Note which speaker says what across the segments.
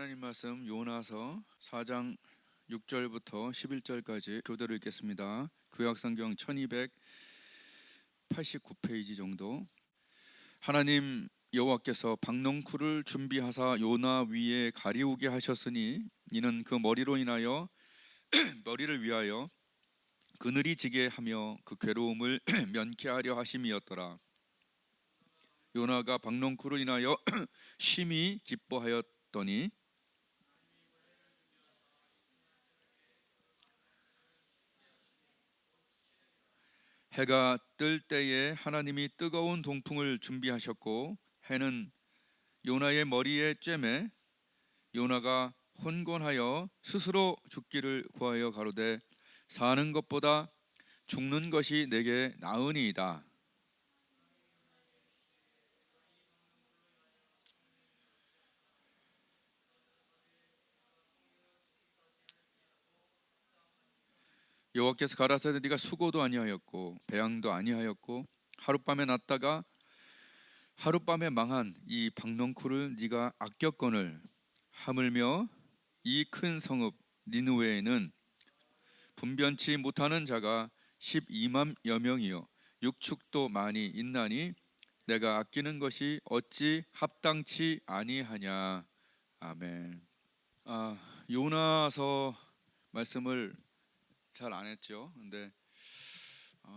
Speaker 1: 하나님 말씀 요나서 4장 6절부터 11절까지 교대로 읽겠습니다. 구약성경 1289페이지 정도. 하나님 여호와께서 박넝쿨을 준비하사 요나 위에 가리우게 하셨으니 이는 그 머리로 인하여 머리를 위하여 그늘이 지게 하며 그 괴로움을 면케하려 하심이었더라. 요나가 박넝쿨을 인하여 심히 기뻐하였더니 해가 뜰 때에 하나님이 뜨거운 동풍을 준비하셨고 해는 요나의 머리에 쬐매 요나가 혼곤하여 스스로 죽기를 구하여 가로되 사는 것보다 죽는 것이 내게 나으니이다. 여호와께서 가라사대 네가 수고도 아니하였고 배양도 아니하였고 하룻밤에 났다가 하룻밤에 망한 이 박넝쿨을 네가 아꼈거늘 하물며 이 큰 성읍 니느웨에는 분변치 못하는 자가 12만여 명이요 육축도 많이 있나니 내가 아끼는 것이 어찌 합당치 아니하냐. 아멘. 요나서 말씀을 잘 안 했죠. 근데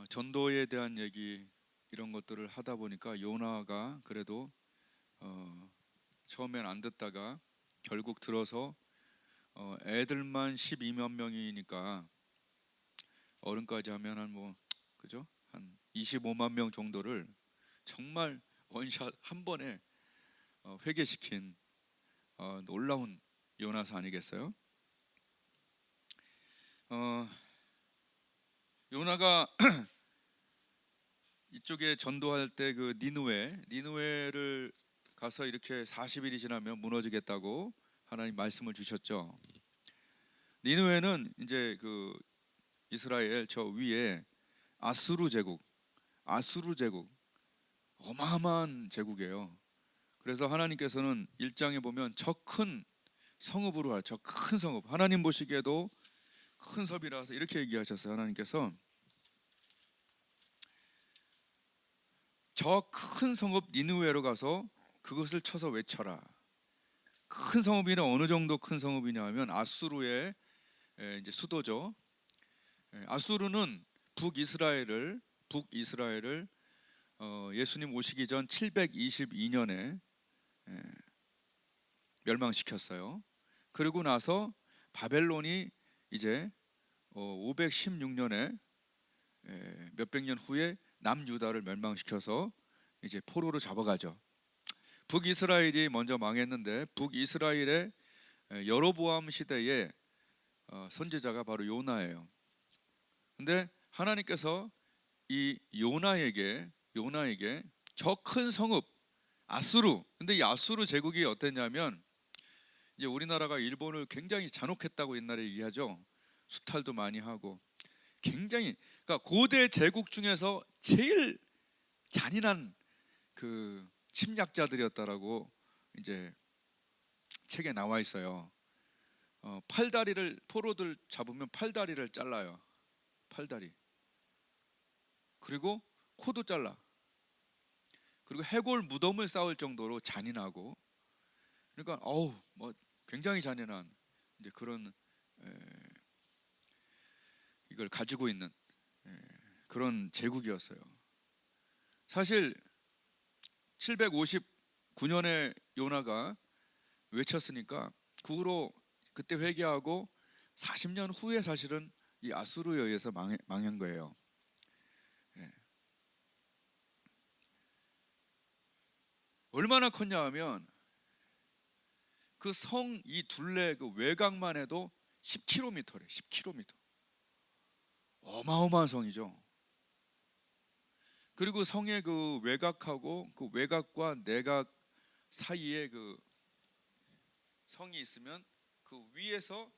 Speaker 1: 전도에 대한 얘기 이런 것들을 하다 보니까 요나가 그래도 처음엔 안 듣다가 결국 들어서 애들만 12만 명이니까 어른까지 하면 한 그죠? 한 25만 명 정도를 정말 원샷 한 번에 회개시킨 놀라운 요나서 아니겠어요? 요나가 이쪽에 전도할 때 그 니느웨를 가서 이렇게 40일이 지나면 무너지겠다고 하나님 말씀을 주셨죠. 니느웨는 이제 그 이스라엘 저 위에 아수르 제국 어마어마한 제국이에요. 그래서 하나님께서는 1장에 보면 저 큰 성읍으로 저 큰 성읍 하나님 보시기에도 큰 섭이라서 이렇게 얘기하셨어요. 하나님께서 저 큰 성읍 니느웨로 가서 그것을 쳐서 외쳐라. 큰 성읍이나 어느 정도 큰 성읍이냐 하면 아수르의 이제 수도죠. 아수르는 북이스라엘을 예수님 오시기 전 722년에 멸망시켰어요. 그리고 나서 바벨론이 이제 516년에 몇백 년 후에 남유다를 멸망시켜서 이제 포로로 잡아가죠. 북이스라엘이 먼저 망했는데 북이스라엘의 여로보암 시대에 선지자가 바로 요나예요. 근데 하나님께서 이 요나에게 저 큰 성읍 아수르, 근데 이 아수르 제국이 어땠냐면 이제 우리나라가 일본을 굉장히 잔혹했다고 옛날에 얘기하죠. 수탈도 많이 하고 굉장히, 그러니까 고대 제국 중에서 제일 잔인한 그 침략자들이었다라고 이제 책에 나와 있어요. 팔다리를 포로들 잡으면 팔다리를 잘라요. 팔다리. 그리고 코도 잘라. 그리고 해골 무덤을 쌓을 정도로 잔인하고, 그러니까 굉장히 잔인한 이제 그런 이걸 가지고 있는 그런 제국이었어요. 사실 759년에 요나가 외쳤으니까 그 후로 그때 회개하고 40년 후에 사실은 이 아수르에 의해서 망한 거예요. 얼마나 컸냐 하면 그 성 이 둘레 그 외곽만 해도 10km래. 10km. 어마어마한 성이죠. 그리고 성의 그 외곽하고 그 외곽과 내곽 사이에 그 성이 있으면 그 위에서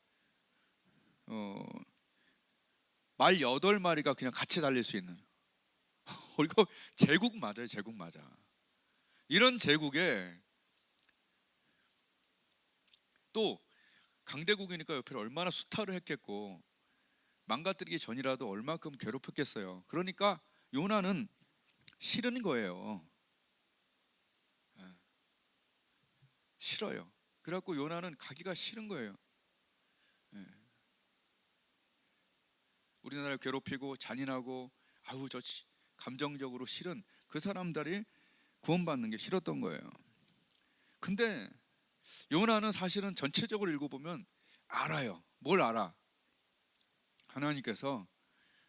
Speaker 1: 말 8마리가 그냥 같이 달릴 수 있는 이거 제국 맞아요. 제국 맞아. 이런 제국에 또 강대국이니까 옆에 얼마나 수탈을 했겠고 망가뜨리기 전이라도 얼마큼 괴롭혔겠어요. 그러니까 요나는 싫은 거예요. 예, 싫어요. 그래갖고 요나는 가기가 싫은 거예요. 예. 우리나라를 괴롭히고 잔인하고 아우 저 감정적으로 싫은 그 사람들이 구원받는 게 싫었던 거예요. 근데 요나는 사실은 전체적으로 읽어보면 알아요. 뭘 알아? 하나님께서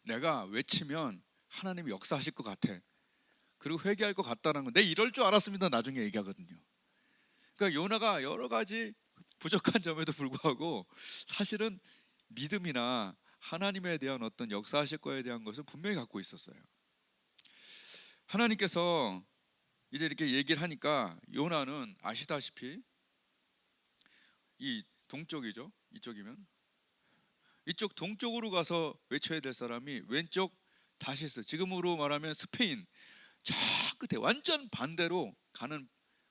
Speaker 1: 내가 외치면 하나님이 역사하실 것 같아. 그리고 회개할 것 같다는 건 내 이럴 줄 알았습니다. 나중에 얘기하거든요. 그러니까 요나가 여러 가지 부족한 점에도 불구하고 사실은 믿음이나 하나님에 대한 어떤 역사하실 거에 대한 것을 분명히 갖고 있었어요. 하나님께서 이제 이렇게 얘기를 하니까 요나는 아시다시피 이 동쪽이죠. 이쪽이면 이쪽 동쪽으로 가서 외쳐야 될 사람이 왼쪽 다시스, 지금으로 말하면 스페인 저 끝에 완전 반대로 가는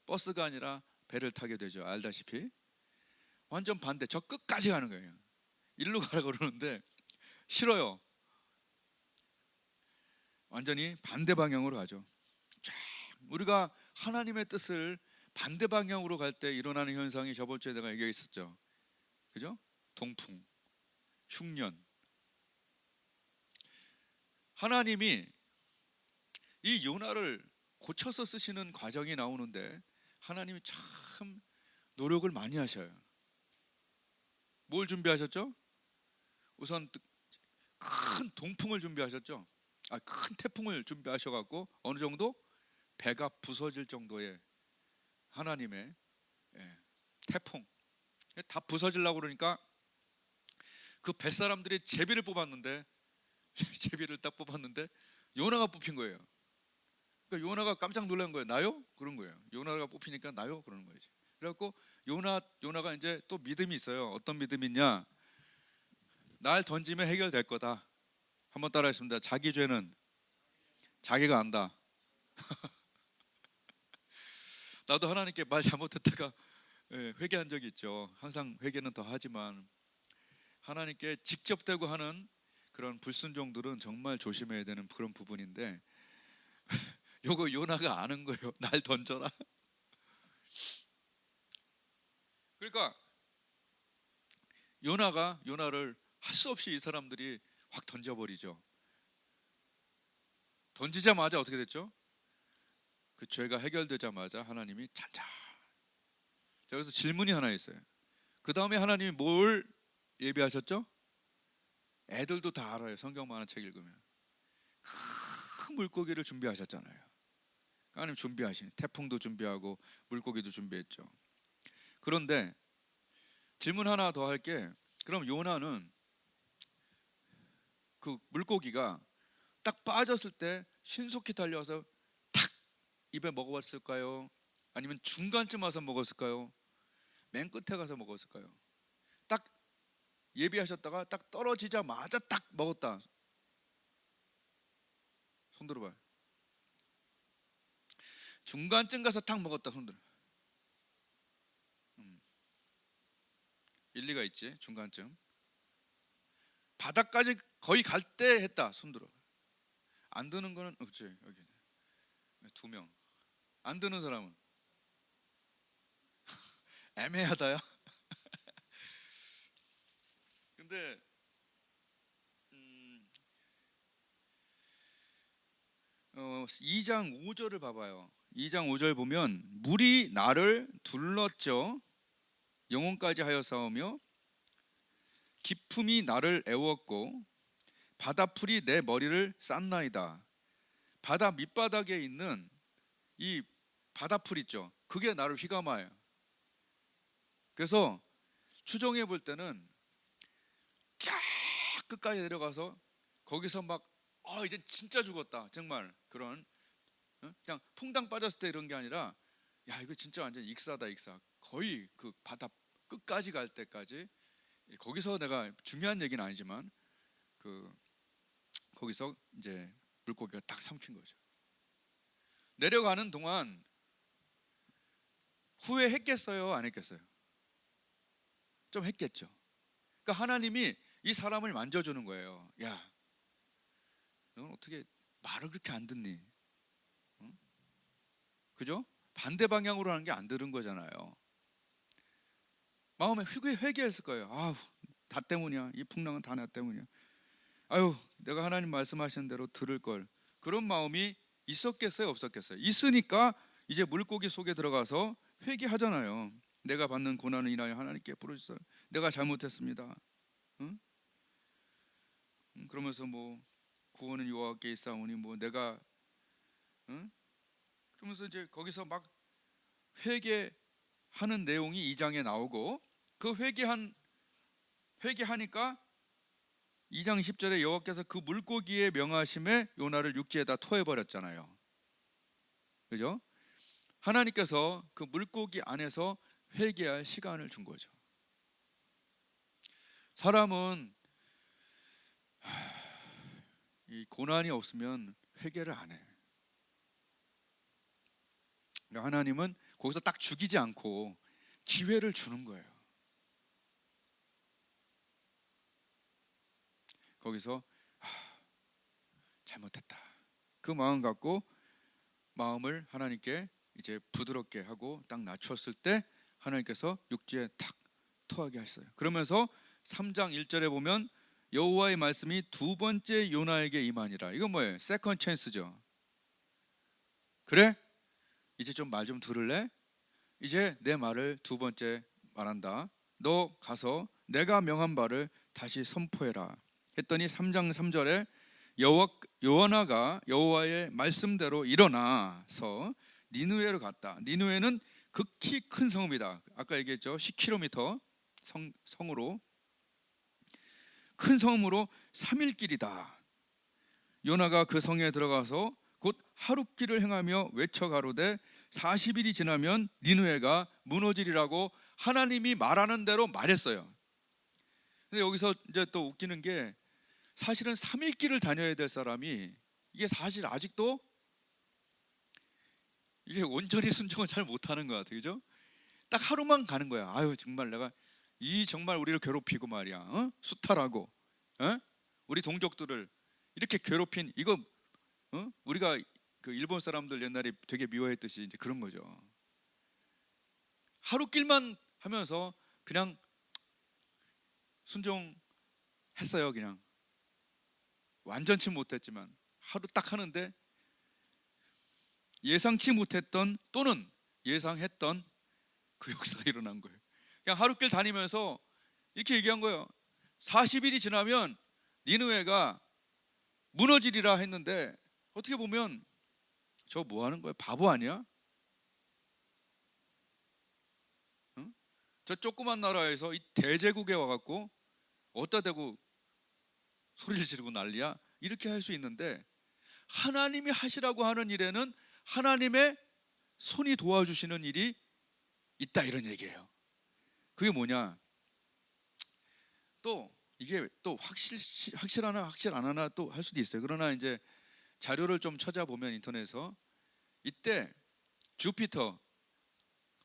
Speaker 1: 버스가 아니라 배를 타게 되죠. 알다시피 완전 반대, 저 끝까지 가는 거예요. 일로 가라고 그러는데 싫어요. 완전히 반대 방향으로 가죠. 쫙 우리가 하나님의 뜻을 반대 방향으로 갈 때 일어나는 현상이 저번 주에 내가 얘기했었죠. 그죠? 동풍, 흉년. 하나님이 이 요나를 고쳐서 쓰시는 과정이 나오는데 하나님이 참 노력을 많이 하셔요. 뭘 준비하셨죠? 우선 큰 동풍을 준비하셨죠. 큰 태풍을 준비하셔갖고 어느 정도 배가 부서질 정도의 하나님의 태풍. 다 부서지려고 그러니까 그 뱃사람들이 제비를 뽑았는데 제비를 딱 뽑았는데 요나가 뽑힌 거예요. 그러니까 요나가 깜짝 놀란 거예요. 나요? 그런 거예요. 요나가 뽑히니까 나요? 그러는 거예요. 그래갖고 요나가 이제 또 믿음이 있어요. 어떤 믿음이 있냐? 날 던지면 해결될 거다. 한번 따라했습니다. 자기 죄는 자기가 안다. 나도 하나님께 말 잘못했다가 회개한 적이 있죠. 항상 회개는 더 하지만 하나님께 직접 대고 하는 그런 불순종들은 정말 조심해야 되는 그런 부분인데 요거 요나가 아는 거예요. 날 던져라. 그러니까 요나를 할 수 없이 이 사람들이 확 던져버리죠. 던지자마자 어떻게 됐죠? 그 죄가 해결되자마자 하나님이 잔잔. 자, 여기서 질문이 하나 있어요. 그 다음에 하나님이 뭘 예비하셨죠? 애들도 다 알아요. 성경 많은 책 읽으면 큰 물고기를 준비하셨잖아요. 하나님 준비하신 태풍도 준비하고 물고기도 준비했죠. 그런데 질문 하나 더 할게. 그럼 요나는 그 물고기가 딱 빠졌을 때 신속히 달려와서 탁 입에 먹어봤을까요? 아니면 중간쯤 와서 먹었을까요? 맨 끝에 가서 먹었을까요? 딱 예비하셨다가 딱 떨어지자마자 딱 먹었다. 손 들어봐요. 중간쯤 가서 딱 먹었다. 손 들어. 일리가 있지. 중간쯤. 바닥까지 거의 갈 때 했다. 손 들어. 안 드는 거는 없지. 여기 2명. 안 드는 사람은 애매하다요. 근데 2장 5절을 봐봐요. 2장 5절 보면 물이 나를 둘렀죠. 영혼까지 하여 싸우며 기품이 나를 애웠고 바다풀이 내 머리를 쌌나이다. 바다 밑바닥에 있는 이 바다풀 있죠. 그게 나를 휘감아요. 그래서 추정해 볼 때는 쫙 끝까지 내려가서 거기서 막 이제 진짜 죽었다. 정말 그런 그냥 퐁당 빠졌을 때 이런 게 아니라 야 이거 진짜 완전 익사다 익사. 거의 그 바다 끝까지 갈 때까지 거기서 내가 중요한 얘기는 아니지만 그 거기서 이제 물고기가 딱 삼킨 거죠. 내려가는 동안 후회했겠어요? 안 했겠어요? 좀 했겠죠. 그러니까 하나님이 이 사람을 만져주는 거예요. 야, 넌 어떻게 말을 그렇게 안 듣니? 응? 그죠? 반대 방향으로 하는 게 안 들은 거잖아요. 마음에 회개했을 거예요. 아우, 다 때문이야. 이 풍랑은 다 나 때문이야. 아유, 내가 하나님 말씀하신 대로 들을 걸. 그런 마음이 있었겠어요, 없었겠어요? 있으니까 이제 물고기 속에 들어가서 회개하잖아요. 내가 받는 고난을 인하여 하나님께 부르짖어요. 내가 잘못했습니다. 응? 그러면서 뭐 구원은 여호와께 있사오니 뭐 내가, 응? 그러면서 이제 거기서 막 회개하는 내용이 2장에 나오고, 그 회개하니까 2장 10절에 여호와께서 그 물고기의 명하심에 요나를 육지에다 토해버렸잖아요. 그죠? 하나님께서 그 물고기 안에서 회개할 시간을 준 거죠. 사람은 이 고난이 없으면 회개를 안 해. 하나님은 거기서 딱 죽이지 않고 기회를 주는 거예요. 거기서 잘못했다, 그 마음 갖고 마음을 하나님께 이제 부드럽게 하고 딱 낮췄을 때 하나님께서 육지에 탁 토하게 하셨어요. 그러면서 3장 1절에 보면 여호와의 말씀이 두 번째 요나에게 임하니라. 이건 뭐예요? 세컨 찬스죠. 그래? 이제 좀 말 좀 들을래? 이제 내 말을 두 번째 말한다. 너 가서 내가 명한 바를 다시 선포해라 했더니 3장 3절에 요나가 여호와의 말씀대로 일어나서 니느웨로 갔다. 니느웨는 극히 큰 성읍이다. 아까 얘기했죠. 10km 성으로, 큰 성읍으로 3일 길이다. 요나가 그 성에 들어가서 곧 하룻길을 행하며 외쳐 가로되 40일이 지나면 니느웨가 무너지리라고 하나님이 말하는 대로 말했어요. 근데 여기서 이제 또 웃기는 게, 사실은 3일 길을 다녀야 될 사람이 이게 사실 아직도 이게 온전히 순종을 잘 못하는 것 같아요. 그죠? 딱 하루만 가는 거야. 아유, 정말 내가 이 정말 우리를 괴롭히고 말이야, 어? 수탈하고, 어? 우리 동족들을 이렇게 괴롭힌 이거, 어? 우리가 그 일본 사람들 옛날에 되게 미워했듯이 이제 그런 거죠. 하루 길만 하면서 그냥 순종했어요. 그냥 완전치 못했지만 하루 딱 하는데 예상치 못했던 또는 예상했던 그 역사가 일어난 거예요. 그냥 하루길 다니면서 이렇게 얘기한 거예요. 40일이 지나면 니느웨가 무너지리라 했는데, 어떻게 보면 저 뭐 하는 거야? 바보 아니야? 응? 저 조그만 나라에서 이 대제국에 와갖고 어디다 대고 소리를 지르고 난리야? 이렇게 할 수 있는데, 하나님이 하시라고 하는 일에는 하나님의 손이 도와주시는 일이 있다, 이런 얘기예요. 그게 뭐냐? 또 이게 또 확실하나 확실 안 하나 또 할 수도 있어요. 그러나 이제 자료를 좀 찾아보면 인터넷에서 이때 주피터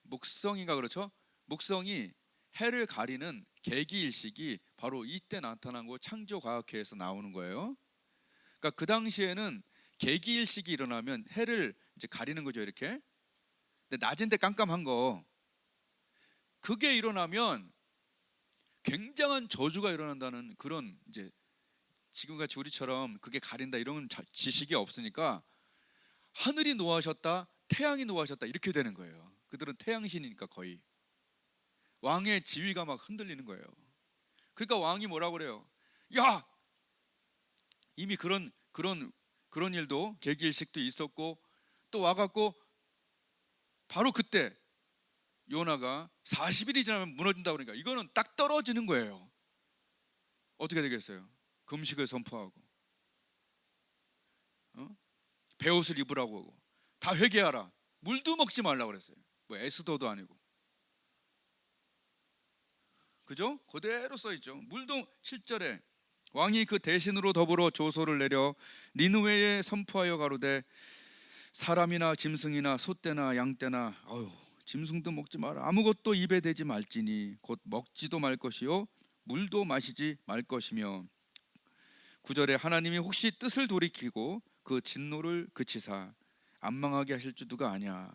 Speaker 1: 목성인가, 그렇죠? 목성이 해를 가리는 계기일식이 바로 이때 나타난 거 창조과학회에서 나오는 거예요. 그러니까 그 당시에는 계기일식이 일어나면 해를 이제 가리는 거죠, 이렇게. 근데 낮인데 깜깜한 거, 그게 일어나면 굉장한 저주가 일어난다는 그런, 이제 지금같이 우리처럼 그게 가린다 이런 지식이 없으니까 하늘이 노하셨다, 태양이 노하셨다 이렇게 되는 거예요. 그들은 태양신이니까 거의 왕의 지위가 막 흔들리는 거예요. 그러니까 왕이 뭐라고 그래요? 야, 이미 그런 일도, 계기일식도 있었고 또 와갖고 바로 그때 요나가 40일이 지나면 무너진다 그러니까 이거는 딱 떨어지는 거예요. 어떻게 되겠어요? 금식을 선포하고, 베옷을 입으라고 하고, 다 회개하라, 물도 먹지 말라고 그랬어요. 뭐 에스더도 아니고, 그죠? 그대로 써있죠. 물도 7절에 왕이 그 대신으로 더불어 조소를 내려 니느웨에 선포하여 가로되 사람이나 짐승이나 소떼나 양떼나, 짐승도 먹지 마라. 아무것도 입에 대지 말지니 곧 먹지도 말 것이요 물도 마시지 말 것이며. 9절에 하나님이 혹시 뜻을 돌이키고 그 진노를 그치사 안 망하게 하실 줄 누가 아냐.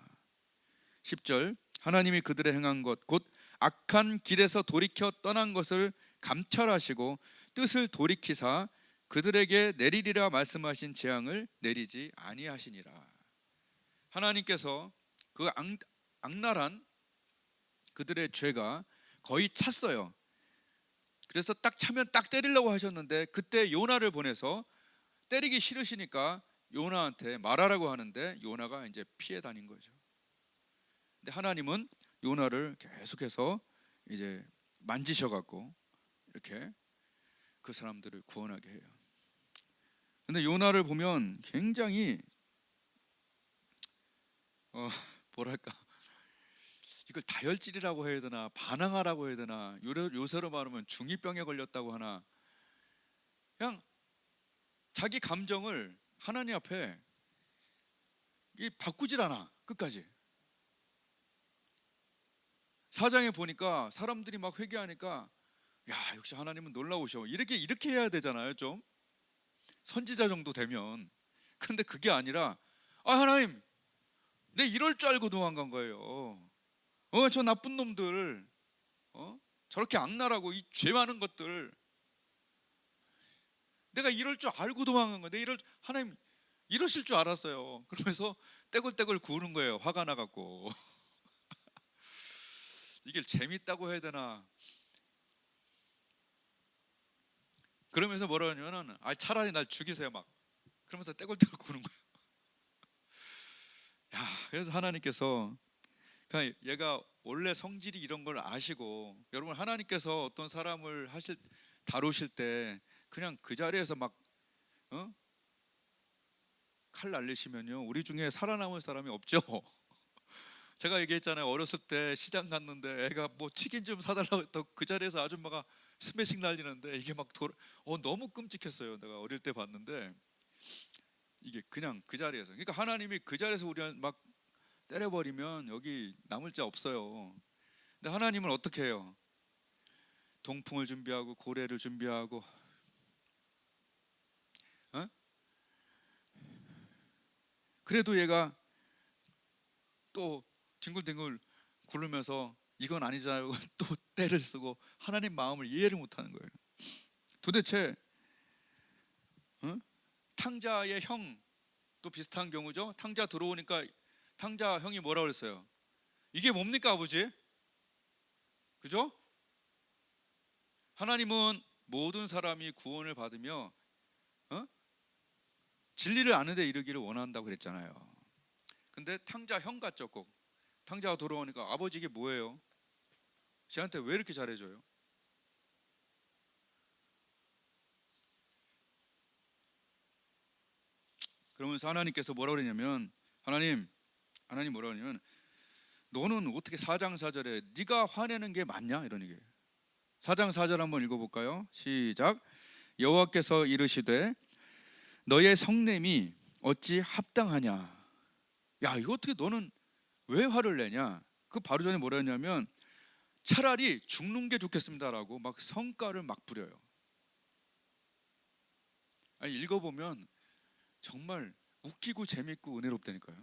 Speaker 1: 10절 하나님이 그들의 행한 것 곧 악한 길에서 돌이켜 떠난 것을 감찰하시고 뜻을 돌이키사 그들에게 내리리라 말씀하신 재앙을 내리지 아니하시니라. 하나님께서 그 악랄한 그들의 죄가 거의 찼어요. 그래서 딱 차면 딱 때리려고 하셨는데 그때 요나를 보내서 때리기 싫으시니까 요나한테 말하라고 하는데 요나가 이제 피해 다닌 거죠. 근데 하나님은 요나를 계속해서 이제 만지셔 갖고 이렇게 그 사람들을 구원하게 해요. 근데 요나를 보면 굉장히 뭐랄까, 이걸 다혈질이라고 해야 되나 반항하라고 해야 되나, 요새로 말하면 중2병에 걸렸다고 하나, 그냥 자기 감정을 하나님 앞에 바꾸질 않아. 끝까지. 4장에 보니까 사람들이 막 회개하니까 야, 역시 하나님은 놀라우셔, 이렇게 해야 되잖아요. 좀 선지자 정도 되면. 근데 그게 아니라 하나님, 내 이럴 줄 알고 도망간 거예요. 저 나쁜 놈들, 저렇게 악랄하고 이 죄 많은 것들, 내가 이럴 줄 알고 도망간 거예요. 하나님 이러실 줄 알았어요. 그러면서 떼굴떼굴 구우는 거예요. 화가 나갖고. 이게 재밌다고 해야 되나. 그러면서 뭐라 하냐면은 차라리 날 죽이세요 막. 그러면서 떼굴떼굴 구우는 거예요. 야, 그래서 하나님께서 그러니까 얘가 원래 성질이 이런 걸 아시고, 여러분 하나님께서 어떤 사람을 다루실 때 그냥 그 자리에서 막 칼 날리시면요, 우리 중에 살아남을 사람이 없죠. 제가 얘기했잖아요. 어렸을 때 시장 갔는데 애가 뭐 튀긴 좀 사달라고 했더니 그 자리에서 아줌마가 스매싱 날리는데 이게 막 너무 끔찍했어요. 내가 어릴 때 봤는데 이게 그냥 그 자리에서, 그러니까 하나님이 그 자리에서 우리를 막 때려버리면 여기 남을 자 없어요. 근데 하나님은 어떻게 해요? 동풍을 준비하고 고래를 준비하고, 그래도 얘가 또 뒹굴뒹굴 굴르면서 이건 아니잖아요. 또 때를 쓰고 하나님 마음을 이해를 못하는 거예요. 도대체 탕자의 형도 비슷한 경우죠. 탕자 들어오니까 탕자 형이 뭐라 그랬어요? 이게 뭡니까 아버지? 그죠? 하나님은 모든 사람이 구원을 받으며 진리를 아는 데 이르기를 원한다고 그랬잖아요. 근데 탕자 형 같죠. 꼭 탕자가 돌아오니까 아버지 이게 뭐예요? 쟤한테 왜 이렇게 잘해줘요? 그러면서 하나님께서 뭐라 그러냐면, 하나님 뭐라 그러냐면, 너는 어떻게 4장 4절에 네가 화내는 게 맞냐? 이런 얘기예요. 4장 4절 한번 읽어볼까요? 시작. 여호와께서 이르시되 너의 성냄이 어찌 합당하냐. 야, 이거 어떻게 너는 왜 화를 내냐? 그 바로 전에 뭐라 했냐면 차라리 죽는 게 좋겠습니다라고 막 성가를 막 부려요. 아니, 읽어보면 정말 웃기고 재밌고 은혜롭다니까요.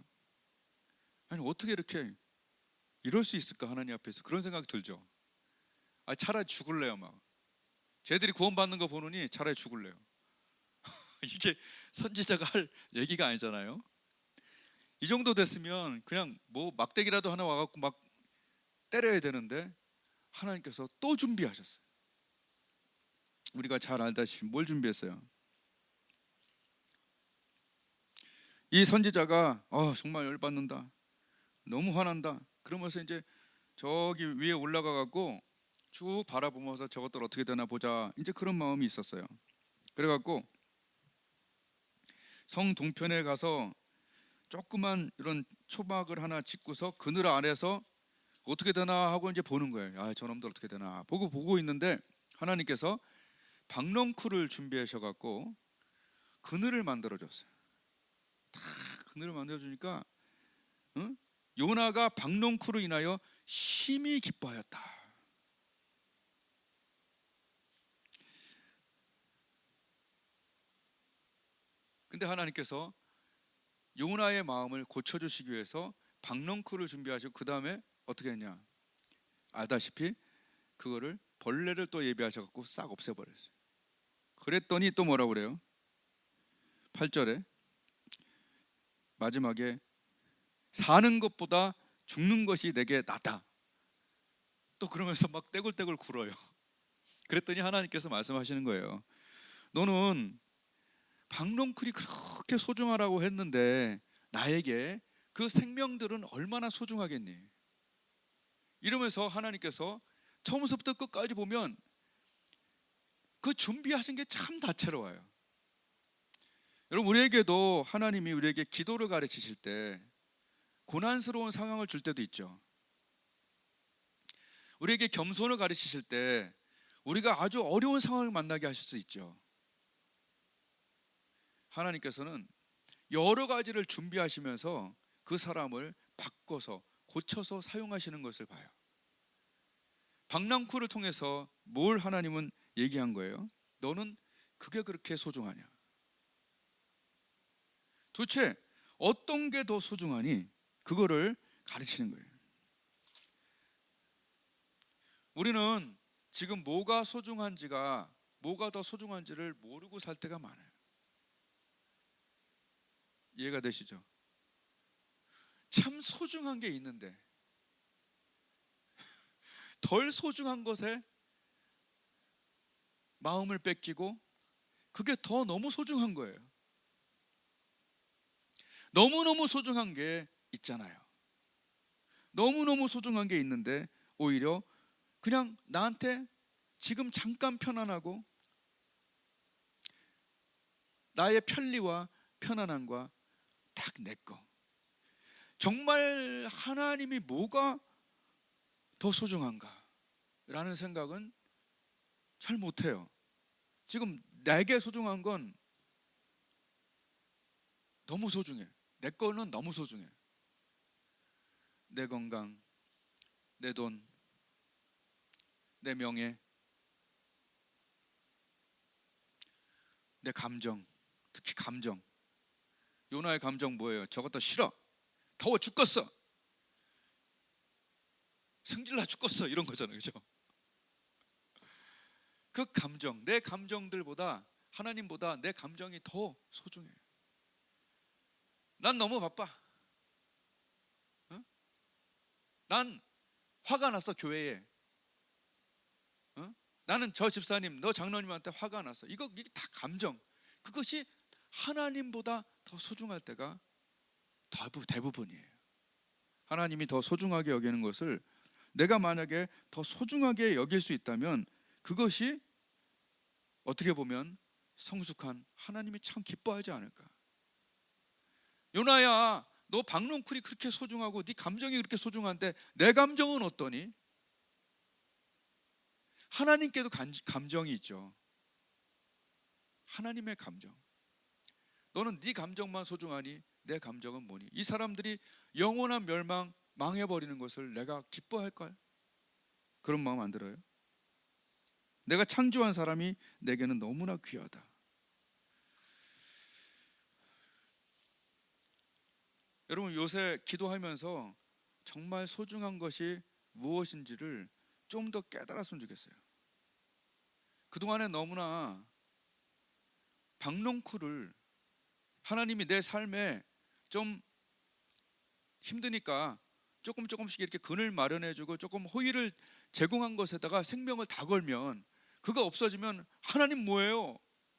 Speaker 1: 아니, 어떻게 이렇게 이럴 수 있을까 하나님 앞에서, 그런 생각이 들죠. 차라리 죽을래요. 막 쟤들이 구원받는 거 보느니 차라리 죽을래요. 이게 선지자가 할 얘기가 아니잖아요. 이 정도 됐으면 그냥 뭐 막대기라도 하나 와갖고 막 때려야 되는데 하나님께서 또 준비하셨어요. 우리가 잘 알다시피 뭘 준비했어요? 이 선지자가 정말 열받는다, 너무 화난다, 그러면서 이제 저기 위에 올라가 갖고 쭉 바라보면서 저것들 어떻게 되나 보자, 이제 그런 마음이 있었어요. 그래갖고 성 동편에 가서 조그만 이런 초막을 하나 짓고서 그늘 아래서 어떻게 되나 하고 이제 보는 거예요. 저놈들 어떻게 되나 보고 있는데 하나님께서 박넝쿨을 준비하셔 갖고 그늘을 만들어 줬어요. 다 그늘을 만들어 주니까 요나가 박농쿨로 인하여 심히 기뻐하였다. 근데 하나님께서 요나의 마음을 고쳐주시기 위해서 박농쿨을 준비하시고 그 다음에 어떻게 했냐? 알다시피 그거를 벌레를 또 예비하셔갖고 싹 없애버렸어요. 그랬더니 또 뭐라고 그래요? 8절에 마지막에 사는 것보다 죽는 것이 내게 낫다. 또 그러면서 막 떼굴떼굴 굴어요. 그랬더니 하나님께서 말씀하시는 거예요. 너는 박농쿨이 그렇게 소중하라고 했는데 나에게 그 생명들은 얼마나 소중하겠니? 이러면서 하나님께서 처음부터 끝까지 보면 그 준비하신 게 참 다채로워요. 여러분, 우리에게도 하나님이 우리에게 기도를 가르치실 때 고난스러운 상황을 줄 때도 있죠. 우리에게 겸손을 가르치실 때 우리가 아주 어려운 상황을 만나게 하실 수 있죠. 하나님께서는 여러 가지를 준비하시면서 그 사람을 바꿔서 고쳐서 사용하시는 것을 봐요. 박랑쿨을 통해서 뭘 하나님은 얘기한 거예요? 너는 그게 그렇게 소중하냐? 도대체 어떤 게 더 소중하니? 그거를 가르치는 거예요. 우리는 지금 뭐가 소중한지가, 뭐가 더 소중한지를 모르고 살 때가 많아요. 이해가 되시죠? 참 소중한 게 있는데 덜 소중한 것에 마음을 뺏기고 그게 더 너무 소중한 거예요. 너무너무 소중한 게 있잖아요. 너무너무 소중한 게 있는데 오히려 그냥 나한테 지금 잠깐 편안하고 나의 편리와 편안함과 딱 내 거. 정말 하나님이 뭐가 더 소중한가? 라는 생각은 잘 못해요. 지금 내게 소중한 건 너무 소중해. 내 거는 너무 소중해. 내 건강, 내 돈, 내 명예, 내 감정, 특히 감정. 요나의 감정 뭐예요? 저것도 싫어. 더워 죽겠어. 승질나 죽겠어. 이런 거잖아요. 그죠? 그 감정, 내 감정들보다 하나님보다 내 감정이 더 소중해요. 난 너무 바빠. 어? 난 화가 났어. 교회에. 어? 나는 저 집사님, 너 장로님한테 화가 났어. 이게 다 감정. 그것이 하나님보다 더 소중할 때가 대부분이에요. 하나님이 더 소중하게 여기는 것을 내가 만약에 더 소중하게 여길 수 있다면 그것이 어떻게 보면 성숙한 하나님이 참 기뻐하지 않을까. 요나야, 너 박농쿨이 그렇게 소중하고 네 감정이 그렇게 소중한데 내 감정은 어떠니? 하나님께도 감정이 있죠. 하나님의 감정. 너는 네 감정만 소중하니 내 감정은 뭐니? 이 사람들이 영원한 멸망, 망해버리는 것을 내가 기뻐할까요? 그런 마음 안 들어요? 내가 창조한 사람이 내게는 너무나 귀하다. 여러분, 요새 기도하면서 정말 소중한 것이 무엇인지를 좀 더 깨달았으면 좋겠어요. 그동안에 너무나 박농쿨을 하나님이 내 삶에 좀 힘드니까 조금씩 이렇게 근을 마련해주고 조금 호의를 제공한 것에다가 생명을 다 걸면, 그거 없어지면 하나님 뭐예요?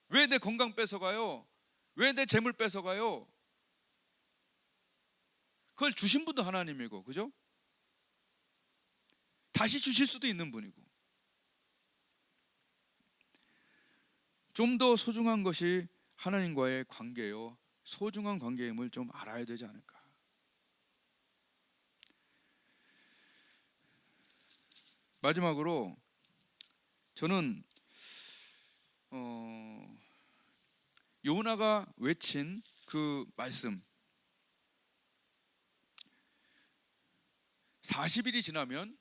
Speaker 1: 왜 내 건강 뺏어가요? 왜 내 재물 뺏어가요? 그걸 주신 분도 하나님이고, 그죠? 다시 주실 수도 있는 분이고. 좀 더 소중한 것이 하나님과의 관계요, 소중한 관계임을 좀 알아야 되지 않을까. 마지막으로 저는 요나가 외친 그 말씀, 40일이 지나면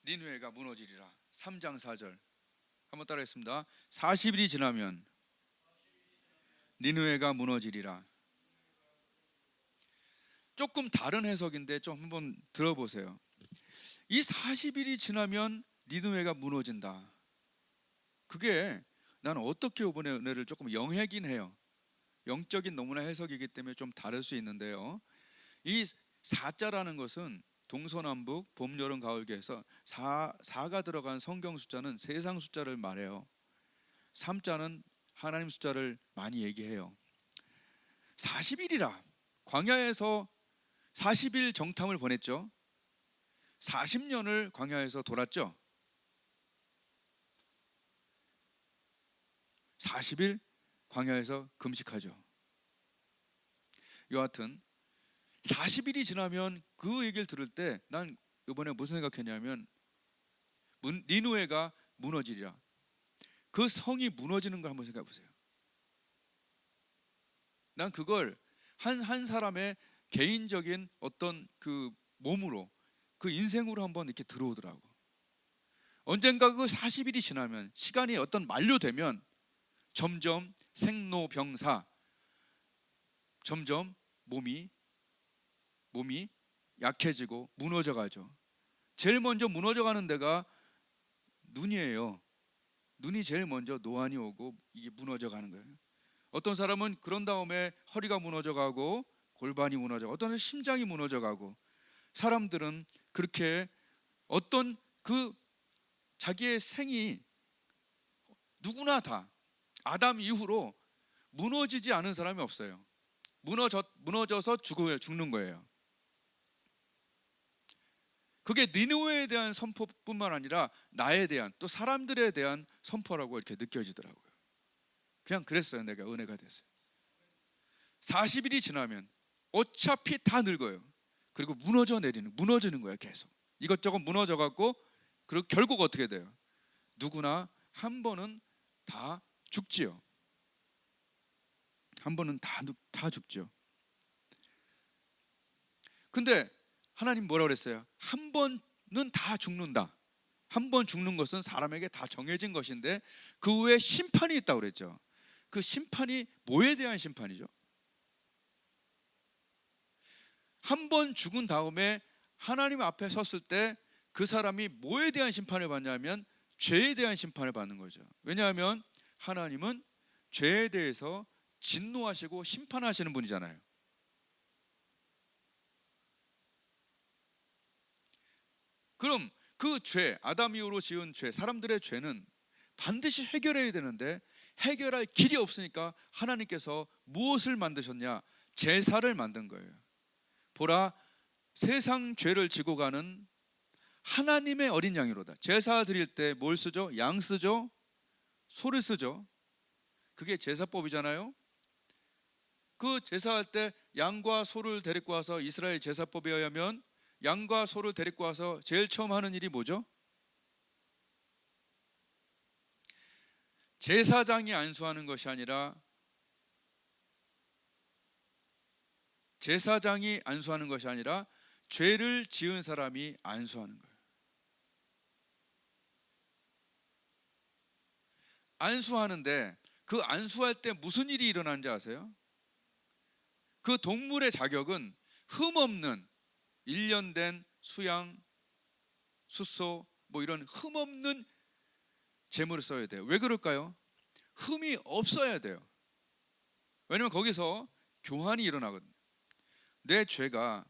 Speaker 1: 니느웨가 무너지리라. 3장 4절 한번 따라했습니다. 40일이 지나면 니느웨가 무너지리라. 조금 다른 해석인데 좀 한번 들어보세요. 이 40일이 지나면 니느웨가 무너진다. 그게 나는 어떻게 이번에 은혜를 조금 영해긴 해요. 영적인 너무나 해석이기 때문에 좀 다를 수 있는데요. 이 4자라는 것은 동서남북 봄 여름 가을계에서 4가 들어간 성경 숫자는 세상 숫자를 말해요. 3자는 하나님 숫자를 많이 얘기해요. 40일이라 광야에서 40일 정탐을 보냈죠. 40년을 광야에서 돌았죠. 40일 광야에서 금식하죠. 여하튼 40일이 지나면 그 얘기를 들을 때 난 이번에 무슨 생각했냐면 니느웨가 무너지리라. 그 성이 무너지는 걸 한번 생각해 보세요. 난 그걸 한 사람의 개인적인 어떤 그 몸으로 그 인생으로 한번 이렇게 들어오더라고. 언젠가 그 40일이 지나면 시간이 어떤 만료되면 점점 생로병사 점점 몸이 약해지고 무너져 가죠. 제일 먼저 무너져 가는 데가 눈이에요. 눈이 제일 먼저 노안이 오고 이게 무너져 가는 거예요. 어떤 사람은 그런 다음에 허리가 무너져 가고 골반이 무너져 가고 어떤 사람은 심장이 무너져 가고 사람들은 그렇게 어떤 그 자기의 생이 누구나 다 아담 이후로 무너지지 않은 사람이 없어요. 무너져서 죽는 거예요. 그게 니느웨에 대한 선포뿐만 아니라 나에 대한 또 사람들에 대한 선포라고 이렇게 느껴지더라고요. 그냥 그랬어요. 내가 은혜가 됐어요. 40일이 지나면 어차피 다 늙어요. 그리고 무너지는 거예요. 계속 이것저것 무너져 갖고 그리고 결국 어떻게 돼요? 누구나 한 번은 다 죽지요. 한 번은 다 죽죠. 근데 하나님 뭐라고 그랬어요? 한 번은 다 죽는다. 한 번 죽는 것은 사람에게 다 정해진 것인데 그 후에 심판이 있다고 그랬죠. 그 심판이 뭐에 대한 심판이죠? 한 번 죽은 다음에 하나님 앞에 섰을 때 그 사람이 뭐에 대한 심판을 받냐면 죄에 대한 심판을 받는 거죠. 왜냐하면 하나님은 죄에 대해서 진노하시고 심판하시는 분이잖아요. 그럼 그 죄, 아담 이후로 지은 죄, 사람들의 죄는 반드시 해결해야 되는데 해결할 길이 없으니까 하나님께서 무엇을 만드셨냐? 제사를 만든 거예요. 보라, 세상 죄를 지고 가는 하나님의 어린 양이로다. 제사 드릴 때 뭘 쓰죠? 양 쓰죠? 소를 쓰죠. 그게 제사법이잖아요. 그 제사할 때 양과 소를 데리고 와서 이스라엘 제사법에 의하면 양과 소를 데리고 와서 제일 처음 하는 일이 뭐죠? 제사장이 안수하는 것이 아니라 죄를 지은 사람이 안수하는 거예요. 안수하는데 그 안수할 때 무슨 일이 일어나는지 아세요? 그 동물의 자격은 흠없는 1년 된 수양, 숫소 뭐 이런 흠없는 제물을 써야 돼요. 왜 그럴까요? 흠이 없어야 돼요. 왜냐면 거기서 교환이 일어나거든요. 내 죄가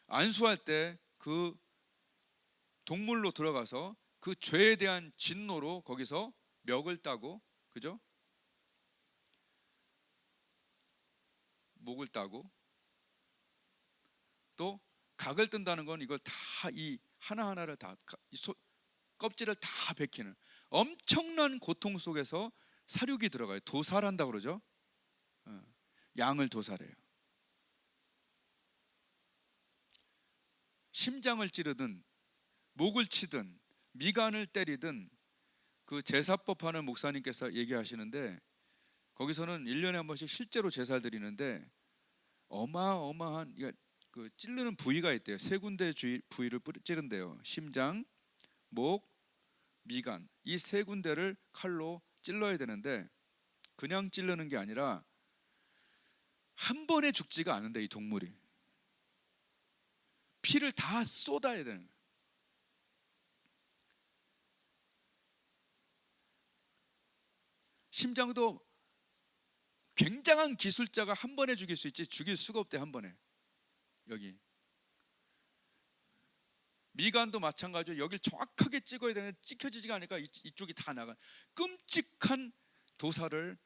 Speaker 1: 안수할 때 그 동물로 들어가서 그 죄에 대한 진노로 거기서 멱을 따고, 그죠? 목을 따고 또 각을 뜬다는 건 이걸 다 이 하나하나를 다 껍질을 다 벗기는 엄청난 고통 속에서 사육이 들어가요. 도살한다고 그러죠. 양을 도살해요. 심장을 찌르든 목을 치든 미간을 때리든 그 제사법 하는 목사님께서 얘기하시는데 거기서는 1년에 한 번씩 실제로 제사를 드리는데 어마어마한 그 찌르는 부위가 있대요. 세 군데 부위를 찌른대요. 심장, 목, 미간, 이 세 군데를 칼로 찔러야 되는데 그냥 찌르는 게 아니라 한 번에 죽지가 않은데 이 동물이 피를 다 쏟아야 되는 거예요. 심장도 굉장한 기술자가 한 번에 죽일 수 있지 죽일 수가 없대. 한 번에. 여기 미간도 마찬가지로 여길 정확하게 찍어야 되는데 찍혀지지가 않으니까 이쪽이 다 나가. 끔찍한 도사를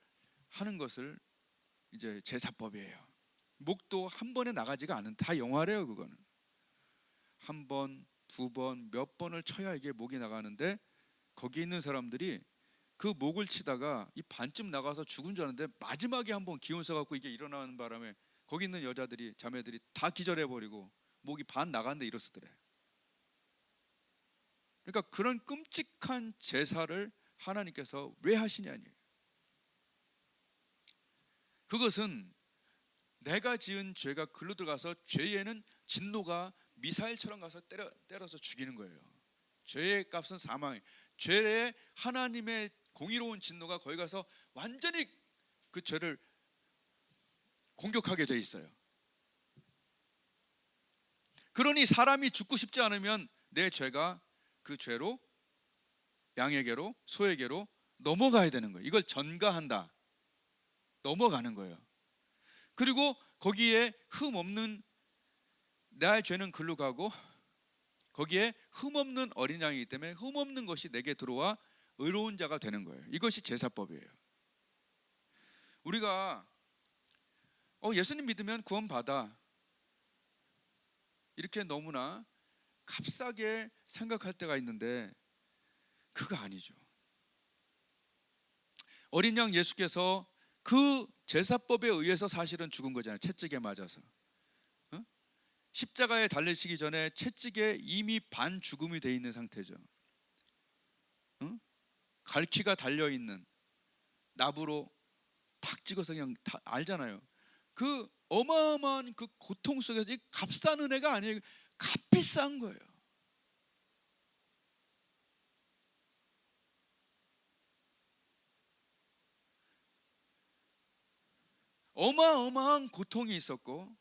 Speaker 1: 하는 것을 이제 제사법이에요. 목도 한 번에 나가지가 않은, 다 영화래요. 그거는 한 번, 두 번, 몇 번을 쳐야 이게 목이 나가는데 거기 있는 사람들이 그 목을 치다가 이 반쯤 나가서 죽은 줄 알았는데 마지막에 한번 기운 써갖고 이게 일어나는 바람에 거기 있는 여자들이, 자매들이 다 기절해버리고 목이 반 나갔는데 일어서더래. 그러니까 그런 끔찍한 제사를 하나님께서 왜 하시냐니. 그것은 내가 지은 죄가 글로 들어가서 죄에는 진노가 미사일처럼 가서 때려서 죽이는 거예요. 죄의 값은 사망이에요. 죄의 하나님의 공의로운 진노가 거기 가서 완전히 그 죄를 공격하게 돼 있어요. 그러니 사람이 죽고 싶지 않으면 내 죄가 그 죄로, 양에게로, 소에게로 넘어가야 되는 거예요. 이걸 전가한다. 넘어가는 거예요. 그리고 거기에 흠 없는, 나의 죄는 글로 가고 거기에 흠 없는 어린 양이기 때문에 흠 없는 것이 내게 들어와 의로운 자가 되는 거예요. 이것이 제사법이에요. 우리가 예수님 믿으면 구원 받아, 이렇게 너무나 값싸게 생각할 때가 있는데 그거 아니죠. 어린 양 예수께서 그 제사법에 의해서 사실은 죽은 거잖아요. 채찍에 맞아서. 십자가에 달리시기 전에 채찍에 이미 반 죽음이 돼 있는 상태죠. 갈퀴가 달려있는 나부로 탁 찍어서 그냥 다 알잖아요. 그 어마어마한 그 고통 속에서 이 값싼 은혜가 아니에요. 값비싼 거예요. 어마어마한 고통이 있었고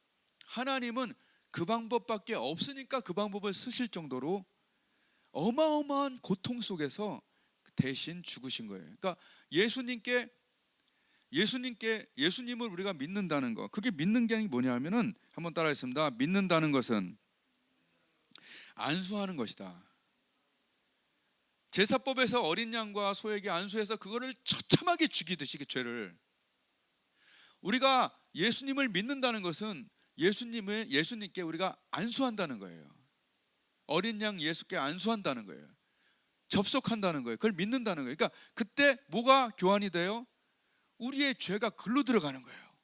Speaker 1: 하나님은 그 방법밖에 없으니까 그 방법을 쓰실 정도로 어마어마한 고통 속에서 대신 죽으신 거예요. 그러니까 예수님을 우리가 믿는다는 거, 그게 믿는 게 뭐냐면은 한번 따라했습니다. 믿는다는 것은 안수하는 것이다. 제사법에서 어린 양과 소에게 안수해서 그거를 처참하게 죽이듯이 그 죄를, 우리가 예수님을 믿는다는 것은 예수님께 우리가 안수한다는 거예요. 어린 양 예수께 안수한다는 거예요. 접속한다는 거예요. 그걸 믿는다는 거예요. 그러니까 그때 뭐가 교환이 돼요? 우리의 죄가 글로 들어가는 거예요.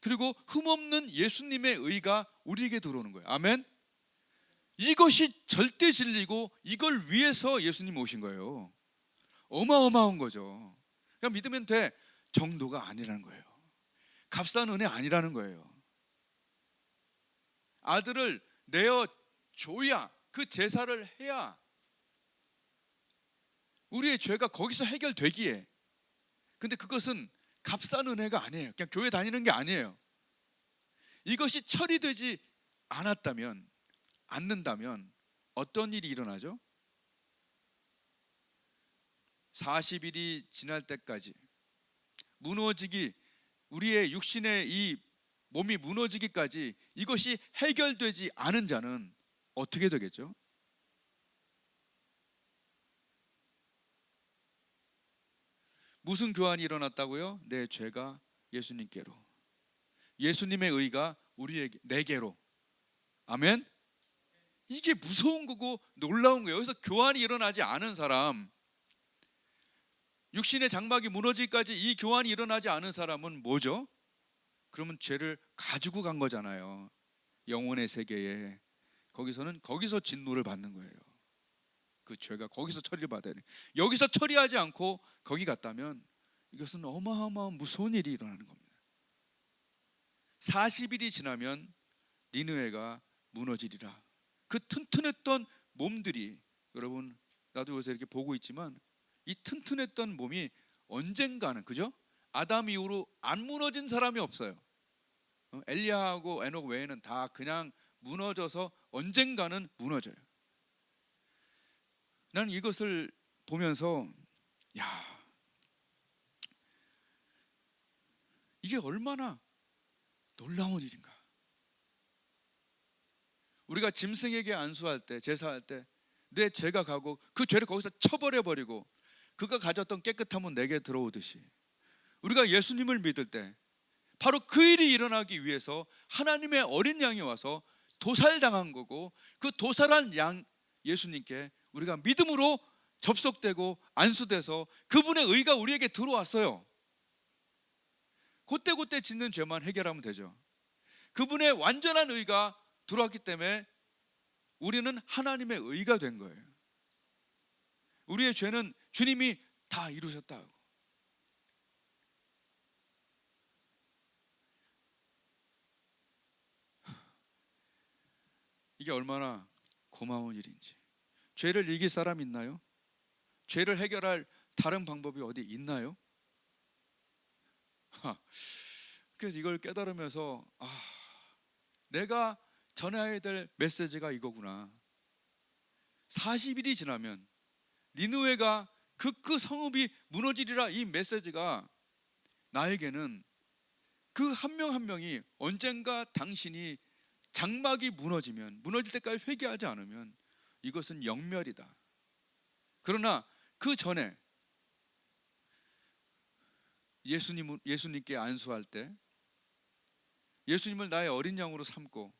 Speaker 1: 그리고 흠없는 예수님의 의가 우리에게 들어오는 거예요. 아멘. 이것이 절대 진리고 이걸 위해서 예수님이 오신 거예요. 어마어마한 거죠. 그냥 믿으면 돼 정도가 아니라는 거예요. 값싼 은혜 아니라는 거예요. 아들을 내어 줘야, 그 제사를 해야 우리의 죄가 거기서 해결되기에. 근데 그것은 값싼 은혜가 아니에요. 그냥 교회 다니는 게 아니에요. 이것이 처리되지 않는다면 어떤 일이 일어나죠? 40일이 지날 때까지 우리의 육신의 이 몸이 무너지기까지 이것이 해결되지 않은 자는 어떻게 되겠죠? 무슨 교환이 일어났다고요? 내 죄가 예수님께로, 예수님의 의가 내게로. 아멘. 이게 무서운 거고 놀라운 거예요. 여기서 교환이 일어나지 않은 사람, 육신의 장막이 무너지기까지 이 교환이 일어나지 않은 사람은 뭐죠? 그러면 죄를 가지고 간 거잖아요. 영혼의 세계에. 거기서 진노를 받는 거예요. 그 죄가 거기서 처리를 받아야 돼. 여기서 처리하지 않고 거기 갔다면 이것은 어마어마한 무서운 일이 일어나는 겁니다. 40일이 지나면 니느웨가 무너지리라. 그 튼튼했던 몸들이, 여러분 나도 요새 이렇게 보고 있지만 이 튼튼했던 몸이 언젠가는, 그죠? 아담 이후로 안 무너진 사람이 없어요. 엘리야하고 에녹 외에는 다 그냥 무너져서 언젠가는 무너져요. 나는 이것을 보면서 야, 이게 얼마나 놀라운 일인가. 우리가 짐승에게 안수할 때, 제사할 때 내 죄가 가고 그 죄를 거기서 쳐버려 버리고 그가 가졌던 깨끗함은 내게 들어오듯이, 우리가 예수님을 믿을 때 바로 그 일이 일어나기 위해서 하나님의 어린 양이 와서 도살당한 거고, 그 도살한 양 예수님께 우리가 믿음으로 접속되고 안수돼서 그분의 의가 우리에게 들어왔어요. 그때 짓는 죄만 해결하면 되죠. 그분의 완전한 의가 들어왔기 때문에 우리는 하나님의 의가 된 거예요. 우리의 죄는 주님이 다 이루셨다고. 이게 얼마나 고마운 일인지. 죄를 이길 사람 있나요? 죄를 해결할 다른 방법이 어디 있나요? 그래서 이걸 깨달으면서 내가 전해야 될 메시지가 이거구나. 40일이 지나면 니느웨가 그 성읍이 무너지리라, 이 메시지가 나에게는 그 한 명 한 명이 언젠가 당신이 장막이 무너질 때까지 회개하지 않으면 이것은 영멸이다. 그러나 그 전에 예수님께 안수할 때 예수님을 나의 어린 양으로 삼고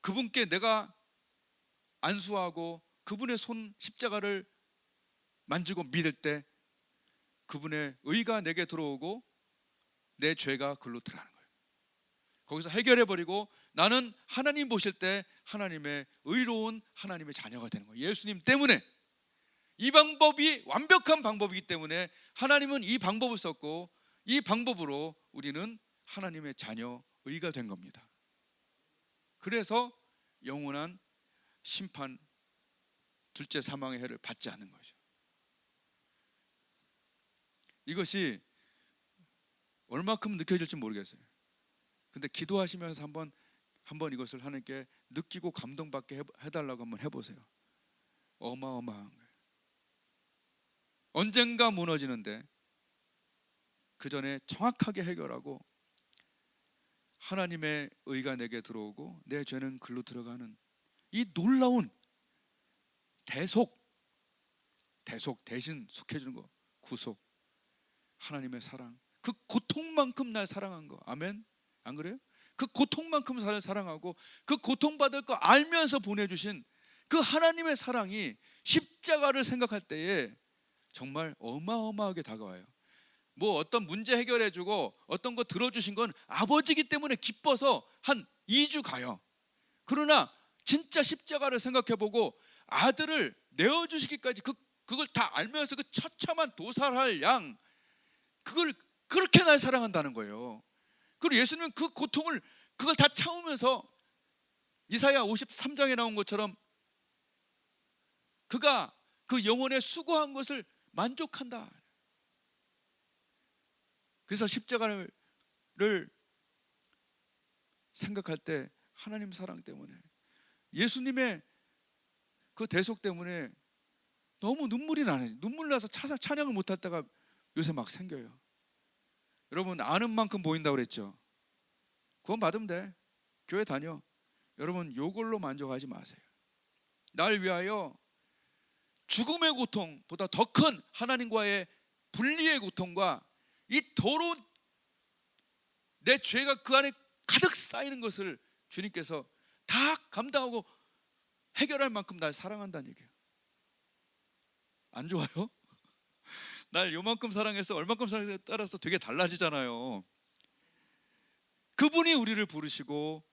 Speaker 1: 그분께 내가 안수하고 그분의 손 십자가를 만지고 믿을 때 그분의 의가 내게 들어오고 내 죄가 글로 들어가는 거예요. 거기서 해결해버리고 나는 하나님 보실 때 하나님의 의로운 하나님의 자녀가 되는 거예요. 예수님 때문에. 이 방법이 완벽한 방법이기 때문에 하나님은 이 방법을 썼고 이 방법으로 우리는 하나님의 자녀, 의가 된 겁니다. 그래서 영원한 심판, 둘째 사망의 해를 받지 않는 거죠. 이것이 얼마큼 느껴질지 모르겠어요. 근데 기도하시면서 한번 이것을 하나님께 느끼고 감동받게 해달라고 한번 해보세요. 어마어마한 거예요. 언젠가 무너지는데 그 전에 정확하게 해결하고 하나님의 의가 내게 들어오고 내 죄는 글로 들어가는 이 놀라운 대속 대신 속해주는 거, 구속, 하나님의 사랑, 그 고통만큼 날 사랑한 거. 아멘? 안 그래요? 그 고통만큼 사랑하고 그 고통받을 거 알면서 보내주신 그 하나님의 사랑이 십자가를 생각할 때에 정말 어마어마하게 다가와요. 뭐 어떤 문제 해결해주고 어떤 거 들어주신 건 아버지기 때문에 기뻐서 한 2주 가요. 그러나 진짜 십자가를 생각해보고 아들을 내어주시기까지 그걸 다 알면서 그 처참한 도살할 양, 그걸 그렇게 날 사랑한다는 거예요. 그리고 예수님은 그 고통을 그걸 다 참으면서 이사야 53장에 나온 것처럼 그가 그 영혼에 수고한 것을 만족한다. 그래서 십자가를 생각할 때 하나님 사랑 때문에, 예수님의 그 대속 때문에 너무 눈물이 나네. 눈물 나서 찬양을 못할 때가 요새 막 생겨요. 여러분, 아는 만큼 보인다고 그랬죠. 구원 받으면 돼. 교회 다녀. 여러분, 요걸로 만족하지 마세요. 날 위하여 죽음의 고통보다 더 큰 하나님과의 분리의 고통과 이 더러운 내 죄가 그 안에 가득 쌓이는 것을 주님께서 다 감당하고 해결할 만큼 날 사랑한다는 얘기예요. 안 좋아요? 날 요만큼 사랑해서 얼만큼 사랑해서에 따라서 되게 달라지잖아요. 그분이 우리를 부르시고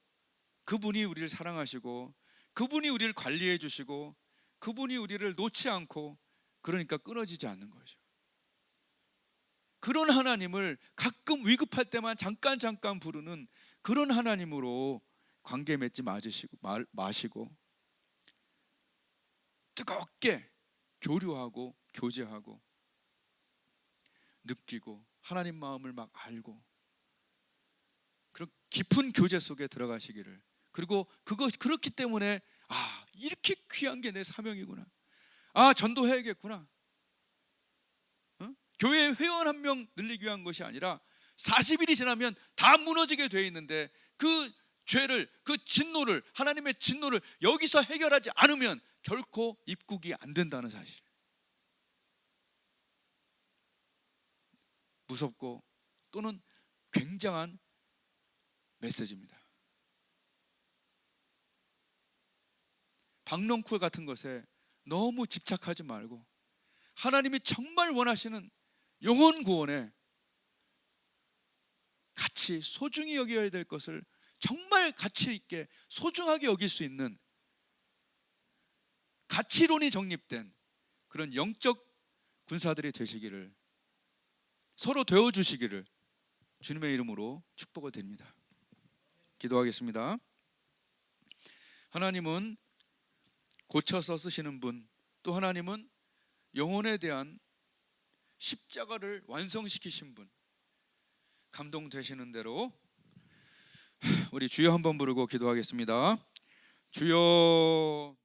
Speaker 1: 그분이 우리를 사랑하시고 그분이 우리를 관리해 주시고 그분이 우리를 놓지 않고, 그러니까 끊어지지 않는 거죠. 그런 하나님을 가끔 위급할 때만 잠깐 부르는 그런 하나님으로 관계 맺지 마시고 뜨겁게 교류하고 교제하고 느끼고 하나님 마음을 막 알고 그런 깊은 교제 속에 들어가시기를, 그리고 그렇기 때문에 이렇게 귀한 게 내 사명이구나, 전도해야겠구나, 교회 회원 한 명 늘리기 위한 것이 아니라 40일이 지나면 다 무너지게 돼 있는데 그 죄를, 그 진노를, 하나님의 진노를 여기서 해결하지 않으면 결코 입국이 안 된다는 사실. 무섭고 또는 굉장한 메시지입니다. 박농쿨 같은 것에 너무 집착하지 말고 하나님이 정말 원하시는 영혼 구원에 같이 소중히 여겨야 될 것을 정말 가치 있게 소중하게 여길 수 있는 가치론이 정립된 그런 영적 군사들이 되시기를, 서로 되어주시기를 주님의 이름으로 축복을 드립니다. 기도하겠습니다. 하나님은 고쳐서 쓰시는 분, 또 하나님은 영혼에 대한 십자가를 완성시키신 분, 감동되시는 대로 우리 주여 한번 부르고 기도하겠습니다. 주여.